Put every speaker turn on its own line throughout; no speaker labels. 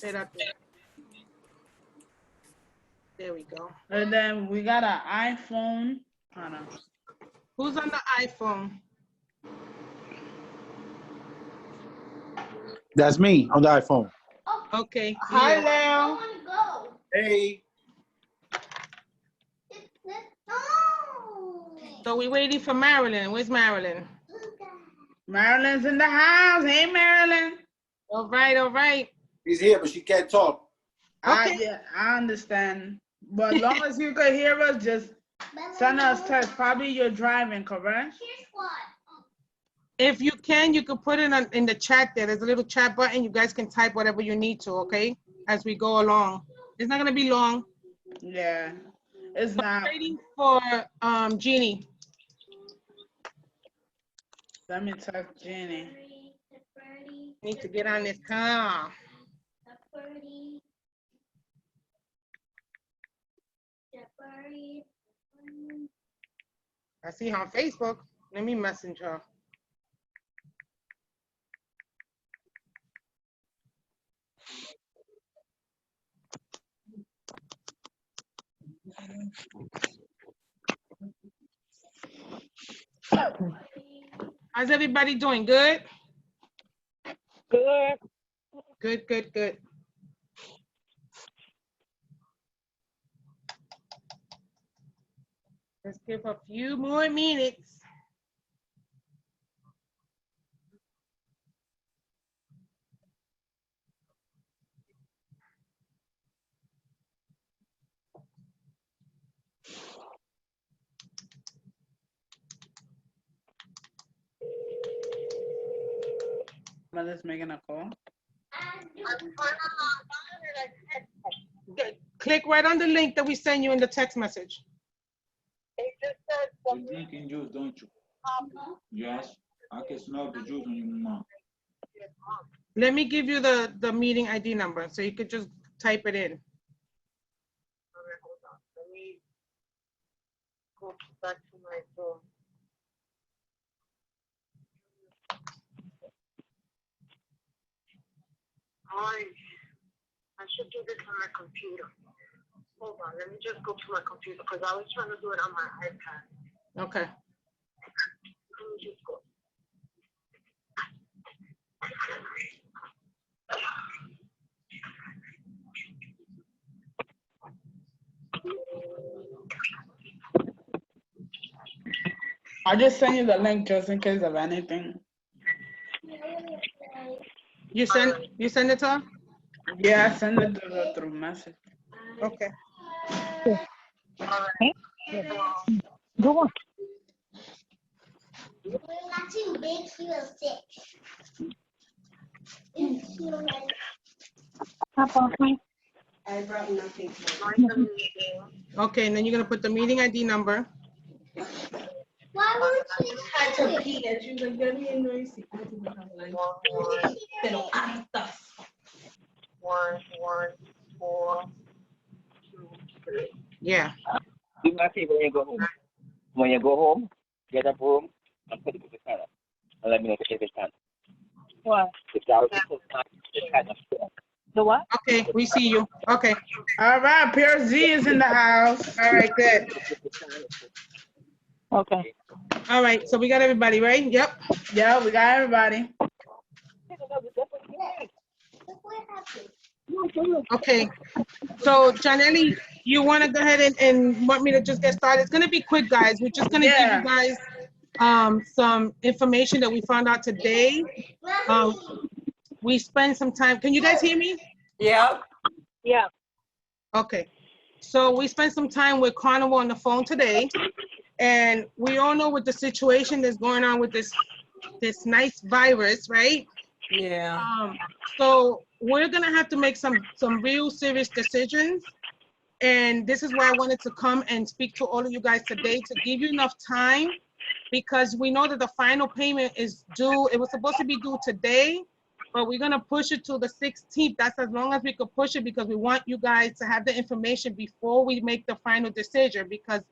Espérate. There we go.
And then we got an iPhone. Hold on.
Who's on the iPhone?
That's me on the iPhone.
Okay.
Hi,
Leo.
Leo.
Hey.
So we're waiting for Marilyn. Where's Marilyn?
Marilyn's in the house. Hey, Marilyn.
All right, all right.
She's here, but she can't talk.
Okay.
Yeah, I understand. But as long as you could hear us, just send us text. Probably you're driving, correct?
If you can, you could put it in the chat there. There's a little chat button. You guys can type whatever you need to, okay? As we go along. It's not gonna be long.
Yeah, it's not.
Waiting for Jeannie.
Let me text Jenny.
Need to get on this car. I see her on Facebook. Let me message her. How's everybody doing? Good?
Good.
Good, good, good. Let's give a few more minutes.
Mother's making a call.
Click right on the link that we send you in the text message.
You drinking juice, don't you? Yes. I can smell the juice on your mouth.
Let me give you the meeting ID number so you could just type it in.
Hold on. Let me go back to my phone. I should do this on my computer. Hold on, let me just go to my computer because I was trying to do it on my iPad.
Okay.
Let me just go.
I'll just send you the link just in case of anything.
You send it to her?
Yeah, send it to her through message.
Okay.
Go on.
Not too big, he was 6. I brought nothing.
Okay, and then you're gonna put the meeting ID number.
Why would you
Had to pee and she was like, you're being noisy. I didn't have like, pero hartas.
1, 1, 4, 2, 3.
Yeah.
Do my favor when you go home. When you go home, get a broom and put it in the cellar. And let me know if it's done.
What?
If that was the kind of stuff.
The what?
Okay, we see you. Okay.
All right, Pierre Z is in the house.
All right, good.
Okay.
All right, so we got everybody, right? Yep.
Yeah, we got everybody.
Okay. So, Janelli, you want to go ahead and want me to just get started? It's going to be quick, guys. We're just going to give you guys some information that we found out today. We spent some time. Can you guys hear me?
Yeah.
Yeah.
Okay. So we spent some time with Carnival on the phone today, and we all know what the situation that's going on with this nice virus, right?
Yeah.
So we're gonna have to make some real serious decisions, and this is why I wanted to come and speak to all of you guys today to give you enough time, because we know that the final payment is due. It was supposed to be due today, but we're gonna push it to the 16th. That's as long as we could push it, because we want you guys to have the information before we make the final decision, because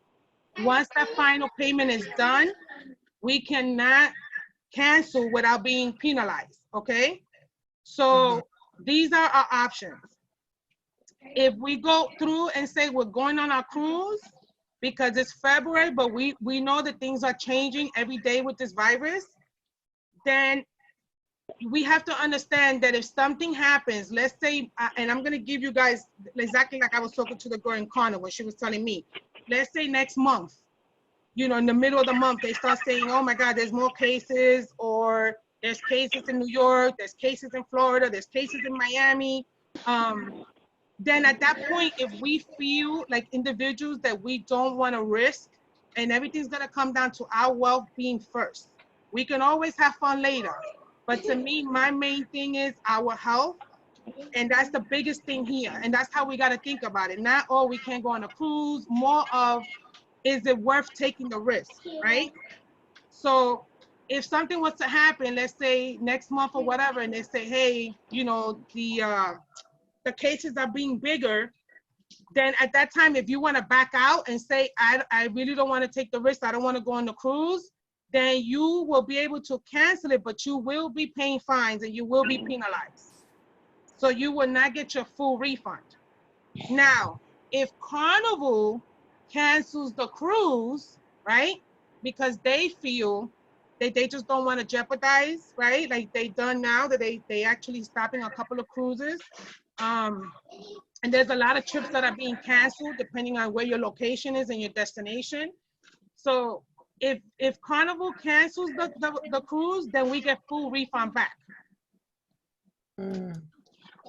once that final payment is done, we cannot cancel without being penalized, okay? So these are our options. If we go through and say we're going on our cruise because it's February, but we know that things are changing every day with this virus, then we have to understand that if something happens, let's say, and I'm going to give you guys exactly like I was talking to the girl in Carnival when she was telling me, let's say next month, you know, in the middle of the month, they start saying, oh my God, there's more cases, or there's cases in New York, there's cases in Florida, there's cases in Miami. Then at that point, if we feel like individuals that we don't want to risk, and everything's going to come down to our well-being first. We can always have fun later. But to me, my main thing is our health. And that's the biggest thing here. And that's how we got to think about it. Not, oh, we can't go on a cruise. More of, is it worth taking the risk, right? So if something was to happen, let's say next month or whatever, and they say, hey, you know, the cases are being bigger, then at that time, if you want to back out and say, I really don't want to take the risk, I don't want to go on the cruise, then you will be able to cancel it, but you will be paying fines and you will be penalized. So you will not get your full refund. Now, if Carnival cancels the cruise, right, because they feel that they just don't want to jeopardize, right, like they done now, that they actually stopping a couple of cruises, and there's a lot of trips that are being canceled depending on where your location is and your destination. So if Carnival cancels the cruise, then we get full refund back.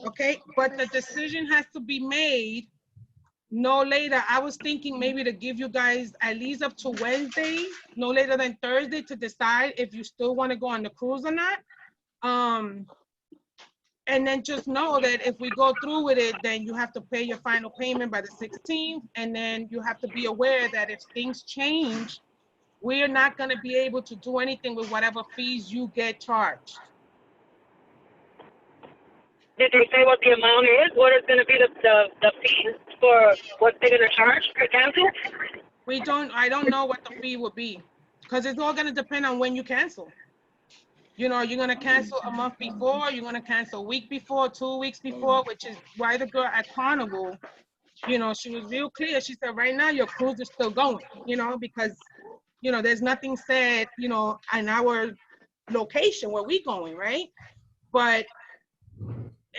Okay, but the decision has to be made no later. I was thinking maybe to give you guys at least up to Wednesday, no later than Thursday, to decide if you still want to go on the cruise or not. And then just know that if we go through with it, then you have to pay your final payment by the 16th. And then you have to be aware that if things change, we're not going to be able to do anything with whatever fees you get charged.
Did they say what the amount is? What is going to be the fees for what they're going to charge for cancel?
I don't know what the fee will be, because it's all going to depend on when you cancel. You know, you're going to cancel a month before, you're going to cancel a week before, 2 weeks before, which is why the girl at Carnival, you know, she was real clear. She said, right now your cruise is still going, you know, because, you know, there's nothing said, you know, in our location where we going, right? But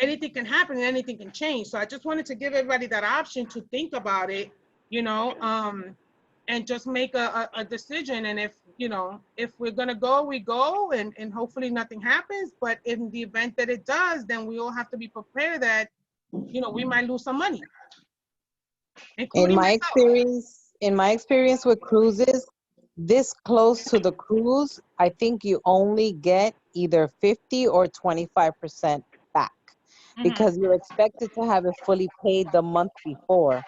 anything can happen and anything can change. So I just wanted to give everybody that option to think about it, you know, and just make a decision. And if, you know, if we're gonna go, we go, and hopefully nothing happens. But in the event that it does, then we all have to be prepared that, you know, we might lose some money.
In my experience with cruises, this close to the cruise, I think you only get either 50 or 25% back, because you're expected to have it fully paid the month before.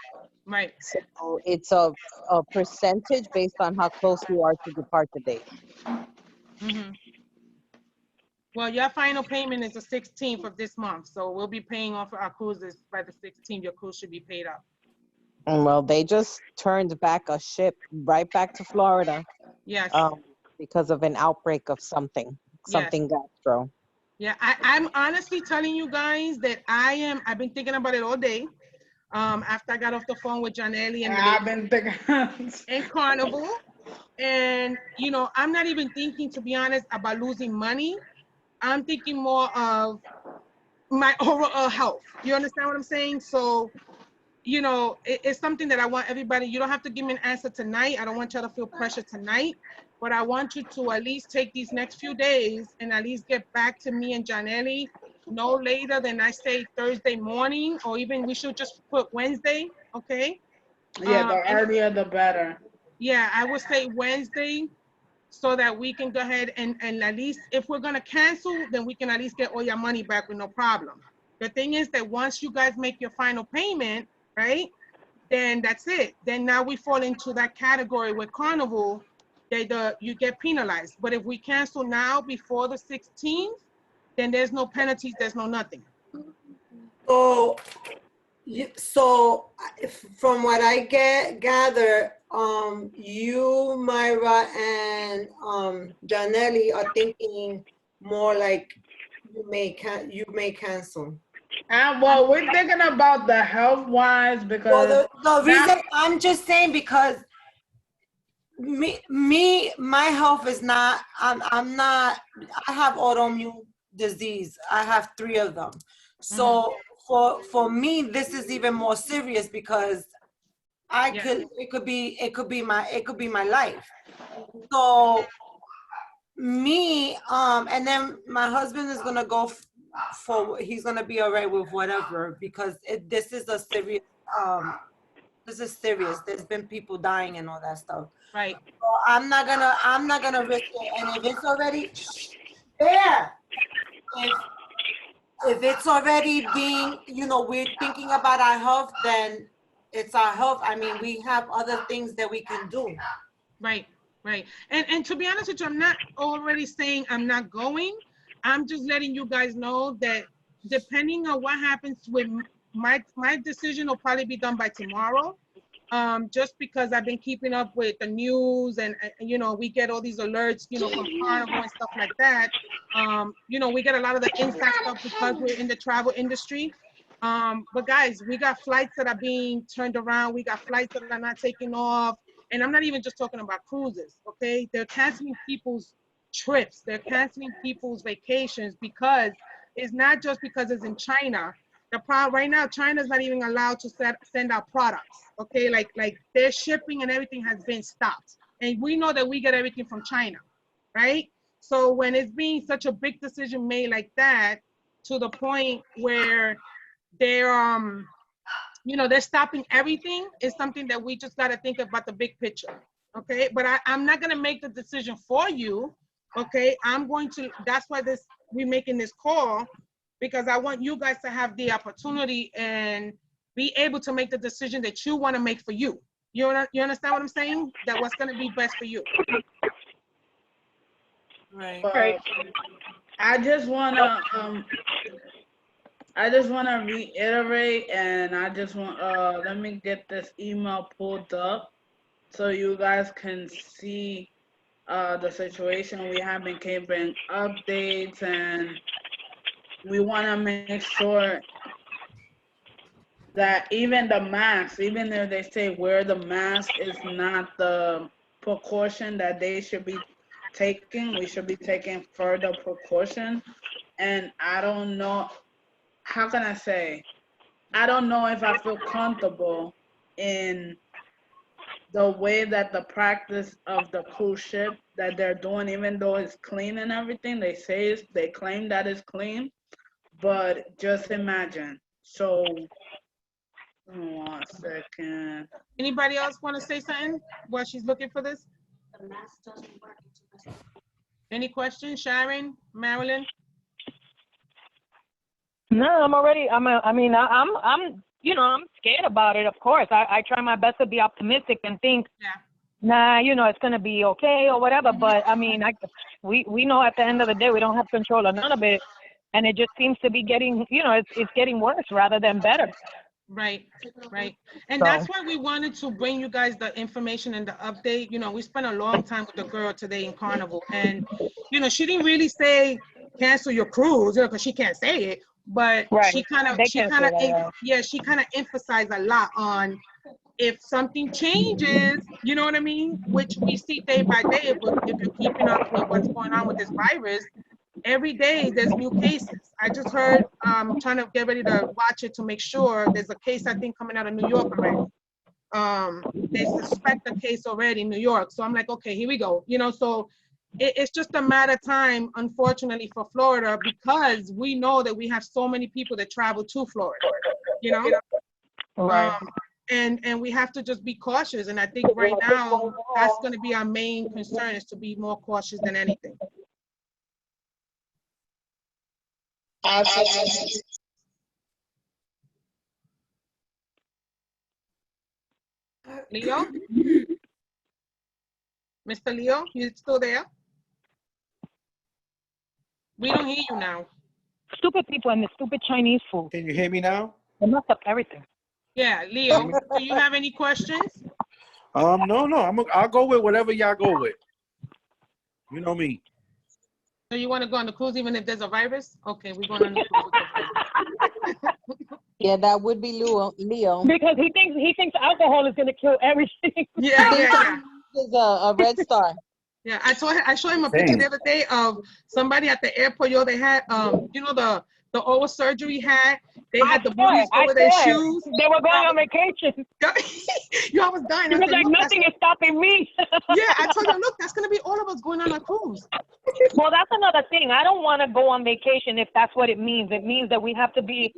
Right.
So it's a percentage based on how close you are to depart the date.
Well, your final payment is the 16th of this month, so we'll be paying off our cruises by the 16th. Your cruise should be paid up.
Well, they just turned back a ship right back to Florida.
Yes.
Because of an outbreak of something gastro.
Yeah, I'm honestly telling you guys that I've been thinking about it all day. After I got off the phone with Janelli and
I've been thinking
and Carnival, and you know, I'm not even thinking, to be honest, about losing money. I'm thinking more of my overall health. You understand what I'm saying? So, you know, it's something that I want everybody. You don't have to give me an answer tonight. I don't want y'all to feel pressure tonight, but I want you to at least take these next few days and at least get back to me and Janelli no later than, I say, Thursday morning, or even we should just put Wednesday, okay?
Yeah, the earlier the better.
Yeah, I would say Wednesday, so that we can go ahead and at least, if we're gonna cancel, then we can at least get all your money back with no problem. The thing is that once you guys make your final payment, right, then that's it. Then now we fall into that category with Carnival, that you get penalized. But if we cancel now before the 16th, then there's no penalties, there's no nothing.
So, from what I gather, you, Myra, and Janelli are thinking more like you may cancel.
Well, we're thinking about the health wise
Well,
because
the reason I'm just saying because my health is not. I'm not. I have autoimmune disease. I have 3 of them. So for me, this is even more serious because it could be my life. So me and then my husband is gonna go he's gonna be all right with whatever because this is a serious this is serious. There's been people dying and all that stuff.
Right.
So I'm not gonna risk it. And if it's already there, if it's already being, we're thinking about our health, then it's our health. I mean, we have other things that we can do.
Right, right. And to be honest with you, I'm not already saying I'm not going. I'm just letting you guys know that depending on what happens with my decision will probably be done by tomorrow. Just because I've been keeping up with the news and we get all these alerts, from Carnival and stuff like that. We get a lot of the inside stuff because we're in the travel industry. But guys, we got flights that are being turned around. We got flights that are not taking off. And I'm not even just talking about cruises, okay? They're canceling people's trips. They're canceling people's vacations because it's not just because it's in China. The problem right now, China's not even allowed to send out products, okay? Like their shipping and everything has been stopped. And we know that we get everything from China, right? So when it's being such a big decision made like that, to the point where they're they're stopping everything, is something that we just got to think about the big picture, okay? But I'm not going to make the decision for you, okay? That's why we're making this call, because I want you guys to have the opportunity and be able to make the decision that you want to make for you. You understand what I'm saying? That what's going to be best for you.
Right.
I just wanna reiterate, and I just want let me get this email pulled up so you guys can see the situation. We have been keeping updates, and we want to make sure that even the mask, even if they say wear the mask, is not the precaution that they should be taking. We should be taking further precaution. And I don't know, how can I say? I don't know if I feel comfortable in the way that the practice of the cruise ship that they're doing, even though it's clean and everything. They claim that it's clean, but just imagine. So, 1 second.
Anybody else want to say something while she's looking for this?
The mask doesn't work.
Any questions, Sharon, Marilyn?
No, I'm scared about it, of course. I try my best to be optimistic and think, it's going to be okay or whatever. But I mean, we know at the end of the day, we don't have control of none of it. And it just seems to be getting, it's getting worse rather than better.
Right, right. And that's why we wanted to bring you guys the information and the update. We spent a long time with the girl today in Carnival, and she didn't really say cancel your cruise, because she can't say it, but she kind of emphasized a lot on if something changes, you know what I mean, which we see day by day. But if you're keeping up with what's going on with this virus, every day there's new cases. I just heard, trying to get ready to watch it to make sure, there's a case I think coming out of New York already. They suspect a case already in New York. So I'm like, okay, here we go. So it's just a matter of time, unfortunately, for Florida, because we know that we have so many people that travel to Florida,
Right.
And we have to just be cautious. And I think right now that's going to be our main concern, is to be more cautious than anything.
Absolutely.
Leo? Mr. Leo, you still there? We don't hear you now.
Stupid people and the stupid Chinese food.
Can you hear me now?
They messed up everything.
Yeah, Leo, do you have any questions?
No. I'll go with whatever y'all go with. You know me.
So you want to go on the cruise even if there's a virus? Okay, we're going on the cruise with the virus.
Yeah, that would be Leo.
Because he thinks alcohol is gonna kill everything.
Yeah,
Think
yeah,
that
yeah.
is a red star.
Yeah, I showed him a picture
Same.
the other day of somebody at the airport. Yo, they had you know the oral surgery hat. They had the booties
I
over their
saw it.
shoes.
They were going on vacation.
Yo, I was dying.
He
I
was
said,
like,
look, that's,
nothing is stopping me.
yeah, I told you, look, that's gonna be all of us going on a cruise.
Well, that's another thing. I don't want to go on vacation if that's what it means. It means that we have to be,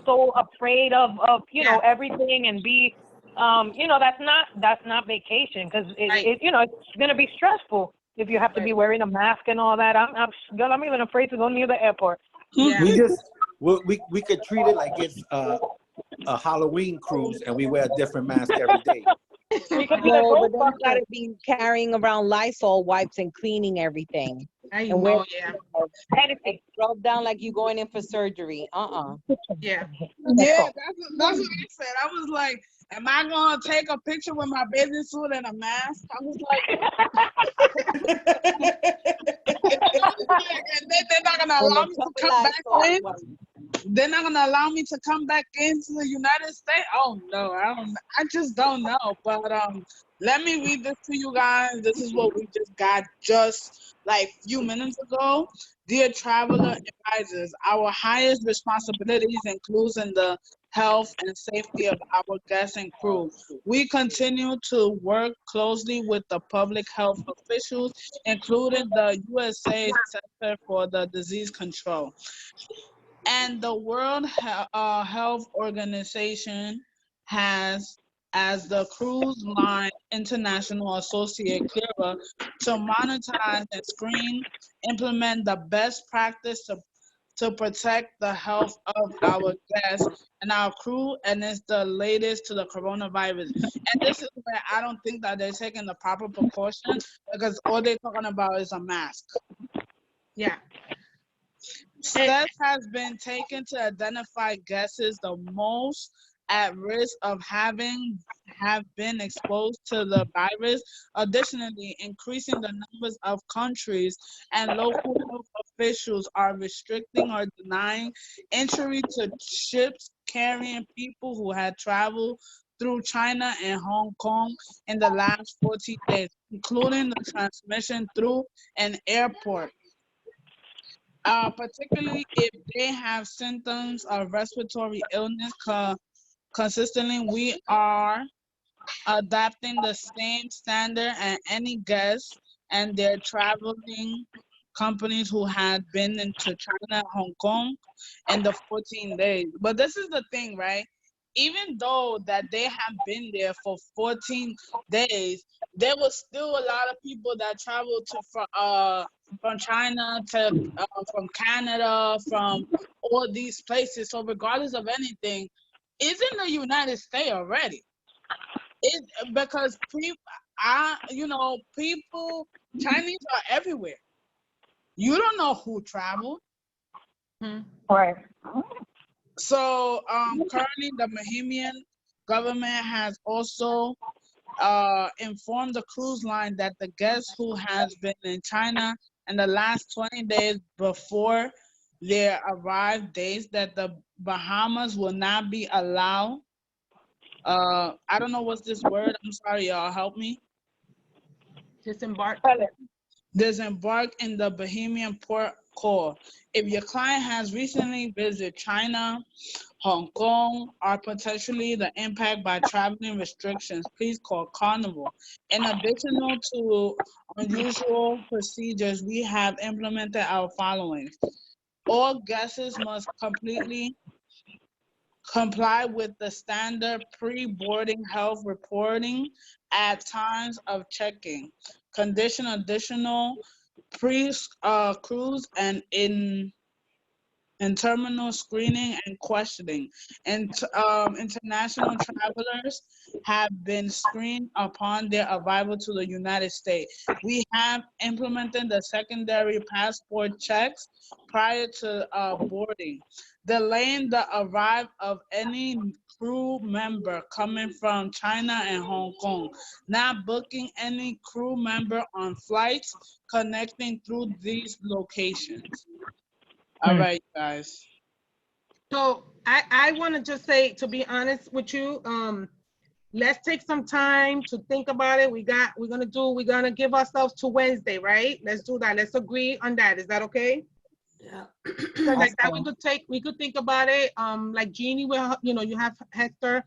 so afraid of
Yeah.
everything and be, that's not vacation because
Right.
it's gonna be stressful if you have to be wearing a mask and all that. Girl, I'm even afraid to go near the airport.
Yeah.
We could treat it like it's a Halloween cruise and we wear a different mask every day.
We could be
No,
the
but then you
Ghostbusters.
gotta be carrying around Lysol wipes and cleaning everything.
I
And
know,
wear
yeah.
Anything.
rub down like you going in for surgery.
Yeah.
Yeah, that's what I said. I was like, am I gonna take a picture with my bathing suit and a mask? I was like, and they're not gonna
And
allow
the
me to
couple
come back
Lysol
in.
wipes.
They're not gonna allow me to come back into the United States. Oh no, I just don't know. But let me read this to you guys. This is what we just got just like few minutes ago. Dear traveler advisors, our highest responsibilities includes in the health and safety of our guests and crew. We continue to work closely with the public health officials, including the USA Center for the Disease Control and the World Health Organization has as the cruise line international associate clearer to monetize and screen, implement the best practice to protect the health of our guests and our crew, and it's the latest to the coronavirus. And this is where I don't think that they're taking the proper precaution because all they're talking about is a mask.
Yeah.
Steps has been taken to identify guests the most at risk of have been exposed to the virus. Additionally, increasing the numbers of countries and local health officials are restricting or denying entry to ships carrying people who had traveled through China and Hong Kong in the last 14 days, including the transmission through an airport. Particularly if they have symptoms of respiratory illness consistently, we are adopting the same standard and any guests and their traveling companies who had been into China, Hong Kong in the 14 days. But this is the thing, right? Even though that they have been there for 14 days, there was still a lot of people that traveled from China to from Canada, from all these places. So regardless of anything, it's in the United States already. It because people Chinese are everywhere. You don't know who traveled.
Right.
So currently the Bahamian government has also informed the cruise line that the guest who has been in China in the last 20 days before their arrived days that the Bahamas will not be allowed. I don't know what's this word. I'm sorry, y'all. Help me.
Disembark.
Disembark in the Bahamian port call. If your client has recently visited China, Hong Kong, or potentially the impact by traveling restrictions, please call Carnival. In addition to unusual procedures, we have implemented our following. All guests must comply with the standard pre-boarding health reporting at times of check-in. Condition additional pre-cruise and in terminal screening and questioning. And international travelers have been screened upon their arrival to the United States. We have implemented the secondary passport checks prior to boarding, delaying the arrival of any crew member coming from China and Hong Kong, not booking any crew member on flights connecting through these locations. All right, guys.
So I want to just say, to be honest with you, let's take some time to think about it. We're gonna give ourselves to Wednesday, right? Let's do that. Let's agree on that. Is that okay?
Yeah.
So like that, we could think about it. Like Jeannie will, you have Hector.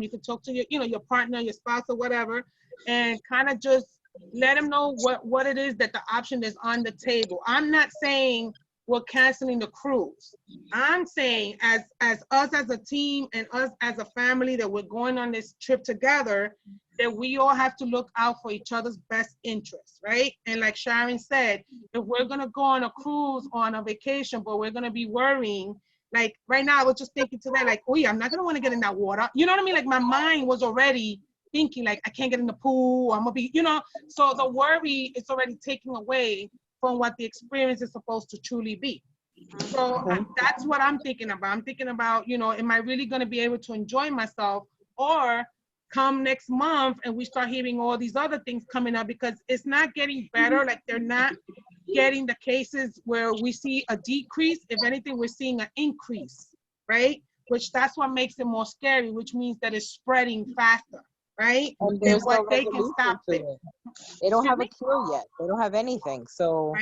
You could talk to your partner, your spouse, or whatever, and kind of just let them know what it is that the option is on the table. I'm not saying we're canceling the cruise. I'm saying as us as a team and us as a family that we're going on this trip together, that we all have to look out for each other's best interests, right? And like Sharon said, if we're gonna go on a cruise or on a vacation, but we're gonna be worrying, like right now I was just thinking today, like, oh yeah, I'm not gonna want to get in that water. You know what I mean? Like my mind was already thinking like I can't get in the pool, I'm gonna be, so the worry is already taking away from what the experience is supposed to truly be. So that's what I'm thinking about. I'm thinking about, am I really gonna be able to enjoy myself, or come next month and we start hearing all these other things coming up, because it's not getting better. Like they're not getting the cases where we see a decrease. If anything, we're seeing an increase, right? Which that's what makes it more scary, which means that it's spreading faster, right?
And there's no
they can
resolution
stop
to
it.
it. They don't have a
Excuse
cure yet. They don't have anything. So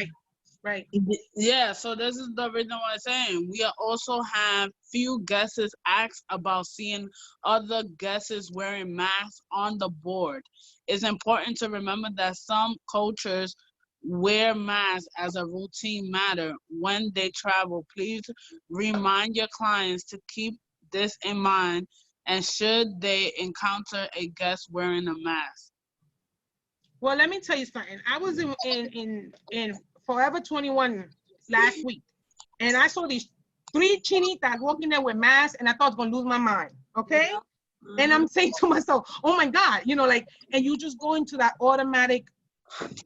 Right.
Yeah, so this is the reason why I'm saying we also have few guests asked about seeing other guests wearing masks on the board. It's important to remember that some cultures wear masks as a routine matter when they travel. Please remind your clients to keep this in mind, and should they encounter a guest wearing a mask.
Well, let me tell you something. I was in Forever 21 last week, and I saw these 3 chinitas walking there with masks, and I thought I was gonna lose my mind. Okay, and I'm saying to myself, "Oh my God," and you just go into that automatic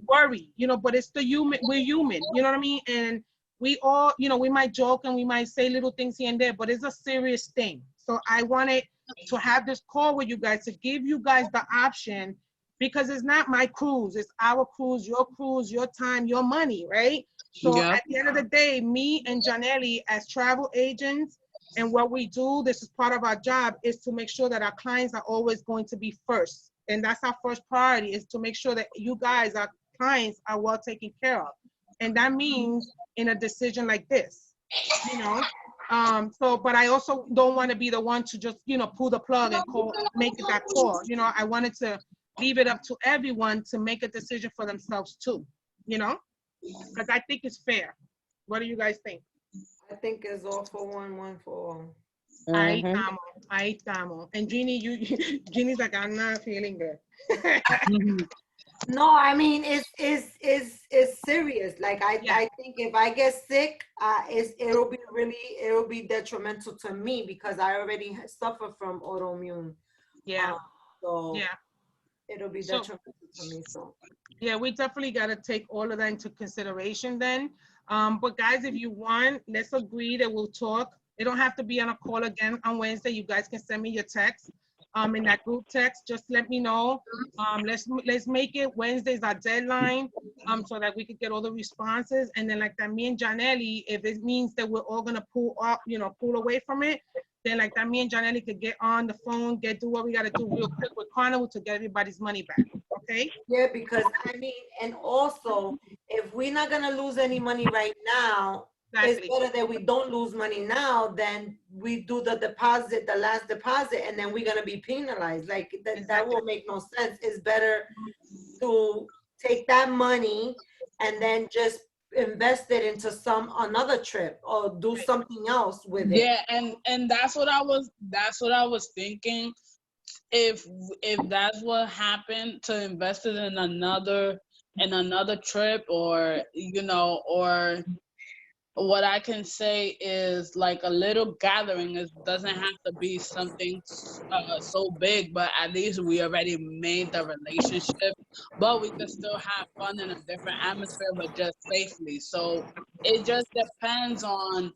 worry, but it's the human. We're human, you know what I mean? And we all, we might joke and we might say little things here and there, but it's a serious thing. So I wanted to have this call with you guys to give you guys the option, because it's not my cruise, it's our cruise, your time, your money, right? So
Yep.
at the end of the day, me and Janelli as travel agents, and what we do, this is part of our job, is to make sure that our clients are always going to be first. And that's our first priority, is to make sure that you guys, our clients, are well taken care of. And that means in a decision like this, but I also don't want to be the one to just, pull the plug and make it that call. I wanted to leave it up to everyone to make a decision for themselves too, because I think it's fair. What do you guys think?
I think it's all for one for all.
Ahí estamos. And Jeannie, Jeannie's like, I'm not feeling good.
No, I mean it's serious. Like I think if I get sick, it'll be detrimental to me, because I already suffer from autoimmune. So it'll be detrimental to me. So
yeah, we definitely got to take all of that into consideration then. But guys, if you want, let's agree that we'll talk. It don't have to be on a call again on Wednesday. You guys can send me your text. In that group text, just let me know. Let's make it Wednesday's our deadline, so that we could get all the responses. And then like that, me and Janelli, if it means that we're all gonna pull away from it, then like that, me and Janelli could get on the phone, do what we gotta do real quick with Carnival to get everybody's money back. Okay?
Yeah, because I mean, and also if we're not gonna lose any money right now, it's better that we don't lose money now than we do the last deposit, and then we're gonna be penalized. Like that will make no sense. It's better to take that money and then just invest it into another trip or do something else with it.
Yeah, and that's what I was thinking. If that's what happened, to invest it in another trip, or or what I can say is like a little gathering. It doesn't have to be something so big, but at least we already made the relationship. But we could still have fun in a different atmosphere, but just safely. So it just depends on,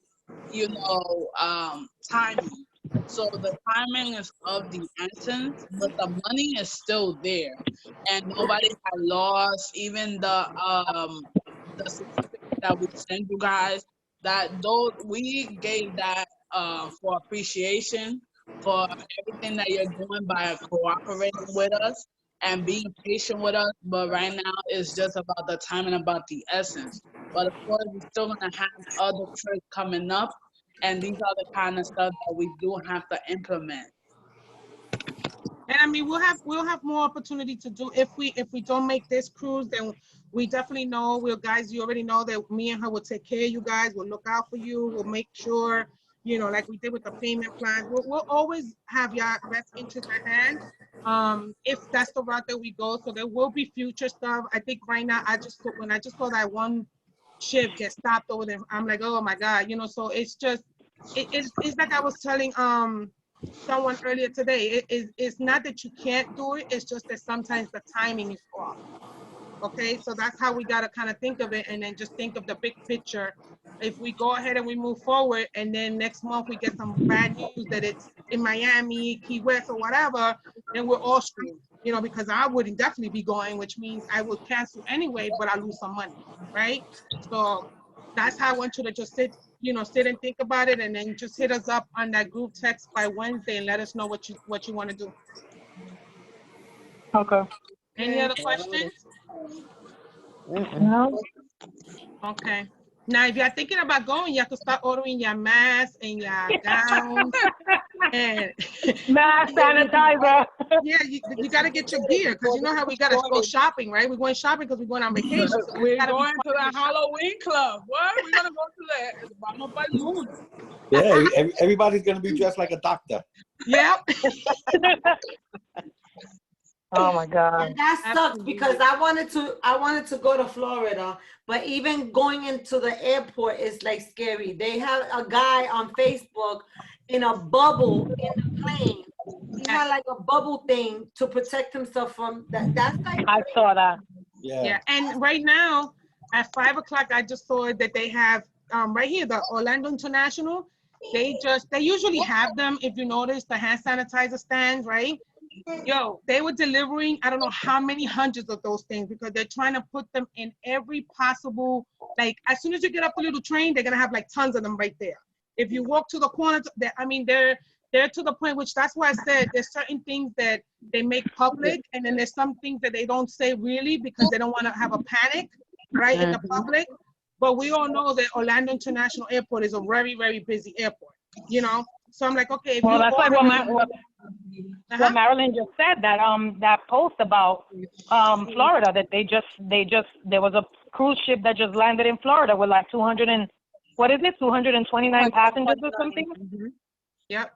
timing. So the timing is of the essence, but the money is still there, and nobody had lost. Even the certificate that we sent you guys, that those we gave that for appreciation for everything that you're doing by cooperating with us and being patient with us. But right now, it's just about the time and about the essence. But of course, we're still gonna have other trips coming up, and these are the kind of stuff that we do have to implement.
And I mean, we'll have more opportunity to do if we don't make this cruise, then we definitely know guys, you already know that me and her will take care of you guys. We'll look out for you. We'll make sure, like we did with the payment plans. We'll always have your best interest at hand. If that's the route that we go, so there will be future stuff. I think right now, when I just saw that one ship get stopped over there, I'm like, oh my God, so it's just, it's like I was telling, someone earlier today, it's not that you can't do it, it's just that sometimes the timing is off. Okay, so that's how we got to kind of think of it, and then just think of the big picture. If we go ahead and we move forward, and then next month we get some bad news that it's in Miami, Key West, or whatever, then we're all screwed, because I wouldn't definitely be going, which means I would cancel anyway, but I lose some money, right? So that's how I want you to just sit and think about it, and then just hit us up on that group text by Wednesday and let us know what you want to do.
Okay.
Any other questions?
No.
Okay. Now, if you're thinking about going, you have to start ordering your masks and your gowns and
mask sanitizer.
Yeah, you got to get your gear, because you know how we got to go shopping, right? We're going shopping because we're going on vacation. So
We're going to the Halloween club. What? We're gonna go to the Vamos para el Mundo.
Yeah, everybody's gonna be dressed like a doctor.
Yeah.
Oh my God.
And that sucks because I wanted to go to Florida, but even going into the airport is like scary. They have a guy on Facebook in a bubble in the plane. He had like a bubble thing to protect himself from that. That's like
I saw that.
Yeah. And right now at 5 o'clock, I just saw that they have right here, the Orlando International. They usually have them, if you notice, the hand sanitizer stands, right? Yo, they were delivering, I don't know how many hundreds of those things, because they're trying to put them in every possible, like as soon as you get off the little train, they're gonna have like tons of them right there. If you walk to the corner, they're to the point, which that's why I said there's certain things that they make public, and then there's some things that they don't say really because they don't want to have a panic, right, in the public. But we all know that Orlando International Airport is a very, very busy airport, So I'm like, okay.
Well, that's like what Marilyn just said, that post about Florida, that there was a cruise ship that just landed in Florida with like 229 passengers or something.
Yep.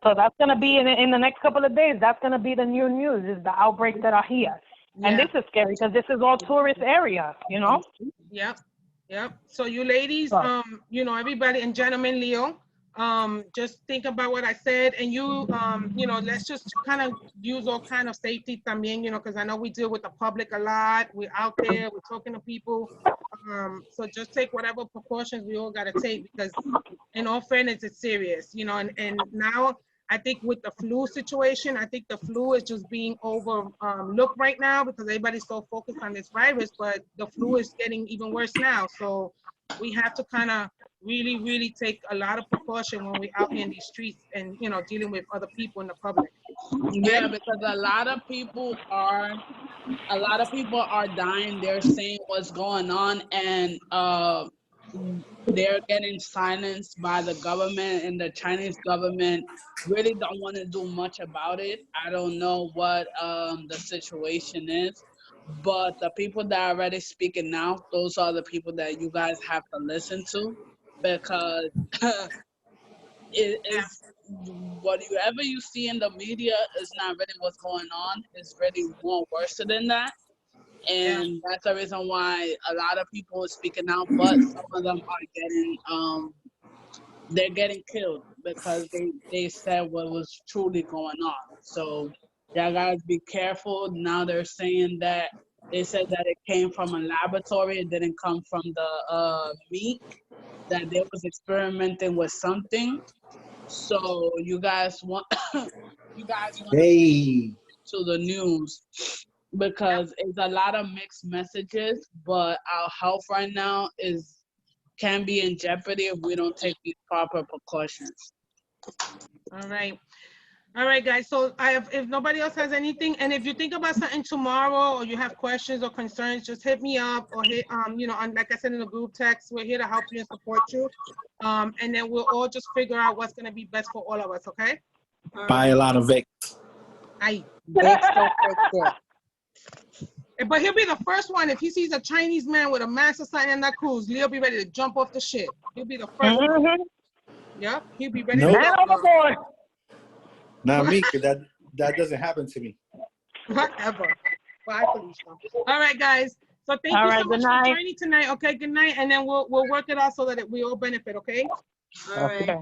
So that's gonna be in the next couple of days. That's gonna be the new news, is the outbreaks that are here. And this is scary because this is all tourist area,
Yep. So you ladies, everybody and gentlemen, Leo, just think about what I said, and you, let's just kind of use all kind of safety también, because I know we deal with the public a lot. We're out there, we're talking to people. So just take whatever precautions we all got to take, because in all fairness, it's serious, and now I think with the flu situation, I think the flu is just being overlooked right now because everybody's so focused on this virus, but the flu is getting even worse now. So we have to kind of really, really take a lot of precaution when we're out here in these streets and, dealing with other people in the public.
Yeah, because a lot of people are dying. They're saying what's going on, and they're getting silenced by the government, and the Chinese government really don't want to do much about it. I don't know what the situation is, but the people that are already speaking now, those are the people that you guys have to listen to, because it is whatever you see in the media is not really what's going on. It's really more worse than that. And that's the reason why a lot of people are speaking out, but some of them are they're getting killed because they said what was truly going on. So y'all guys be careful. Now they're saying that they said that it came from a laboratory. It didn't come from the meat, that they was experimenting with something. So you guys want to to the news, because it's a lot of mixed messages, but our health right now is can be in jeopardy if we don't take these proper precautions.
All right. All right, guys. So if nobody else has anything, and if you think about something tomorrow, or you have questions or concerns, just hit me up, or hit like I said in the group text, we're here to help you and support you. And then we'll all just figure out what's gonna be best for all of us. Okay.
Buy a lot of Vic.
Aye.
Vicks don't fix it.
But he'll be the first one. If he sees a Chinese man with a master sign in that cruise, he'll be ready to jump off the ship. He'll be the first one. Yep, he'll be ready to
Nope.
Man overboard.
Not me, 'cause that doesn't happen to me.
Whatever. Bye, Felicia. All right, guys. So thank
All
you
right,
so
good
much
night.
for joining tonight. Okay, good night. And then we'll work it out so that we all benefit, okay?
All right.
Okay.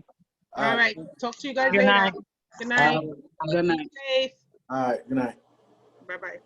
All right. Talk to you guys
Good
later.
night.
Good night.
Good night.
Be safe.
All right, good night.
Bye-bye.